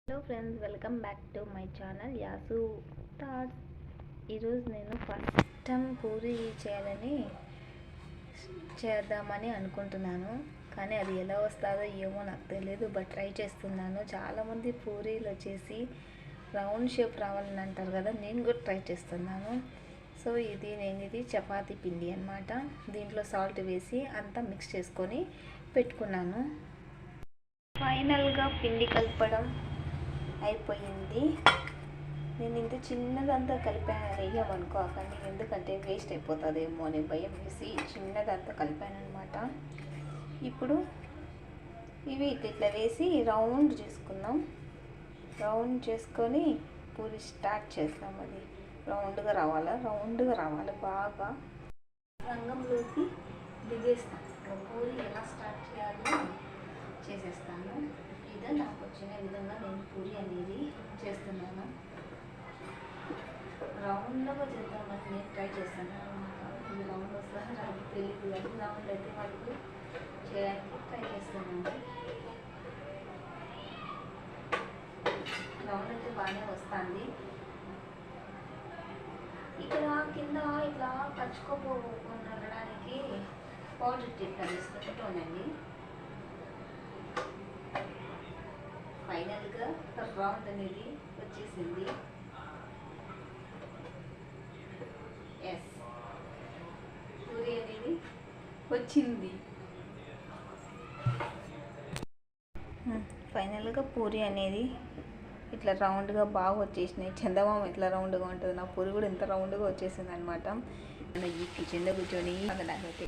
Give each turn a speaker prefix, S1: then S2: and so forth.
S1: Hello friends, welcome back to my channel Yasu thoughts. ఈరోజు నేను first time puri చేద్దామని అనుకుంటున్నాను. కానీ అది ఎలా వస్తుందో ఏమో నాకు తెలియదు, బట్ ట్రై చేస్తున్నాను. చాలామంది పూరీలు వచ్చేసి రౌండ్ షేప్ రావాలని అంటారు కదా, నేను కూడా ట్రై చేస్తున్నాను. సో ఇది చపాతీ పిండి అన్నమాట. దీంట్లో సాల్ట్ వేసి అంతా మిక్స్ చేసుకొని పెట్టుకున్నాను. ఫైనల్గా పిండి కలపడం అయిపోయింది. నేను ఇంత చిన్నదంతా కలిపాను, వేయమనుకోకండి, ఎందుకంటే వేస్ట్ అయిపోతుందేమో అని భయం వేసి చిన్నదంతా కలిపాను అనమాట. ఇప్పుడు ఇవి ఇట్లా వేసి రౌండ్ చేసుకుందాం. రౌండ్ చేసుకొని పూరి స్టార్ట్ చేస్తాం. అది రౌండ్గా రావాలి బాగా. రంగంలోకి దిగేస్తాం. పూరి ఎలా స్టార్ట్ చేయాలో చేసేస్తాను. ఇదే నాకు వచ్చిన విధంగా నేను పూరి అనేది చేస్తున్నాను. రౌండ్గా చేద్దామని నేను ట్రై చేస్తున్నాను అనమాట. ఇది రౌండ్ వస్తుందని నాకు తెలియదు, కానీ రౌండ్ అయితే వాళ్ళకి చేయడానికి ట్రై చేస్తున్నాను. రౌండ్ అయితే బాగానే వస్తుంది. ఇక్కడ కింద ఇట్లా పరుచుకోపోకుండా ఉండడానికి పౌడర్ టిప్ వేసుకుంటూనండి. ఫైనల్గా రౌండ్ అనేది వచ్చేసింది. ఎస్, పూరి అనేది వచ్చింది. ఫైనల్గా పూరి అనేది ఇట్లా రౌండ్గా బాగా వచ్చేసినాయి. చందమామ ఇట్లా రౌండ్గా ఉంటుంది, నా పూరి కూడా ఇంత రౌండ్గా వచ్చేసింది అనమాట. ఈ కిచెన్లో కూర్చొని నాకైతే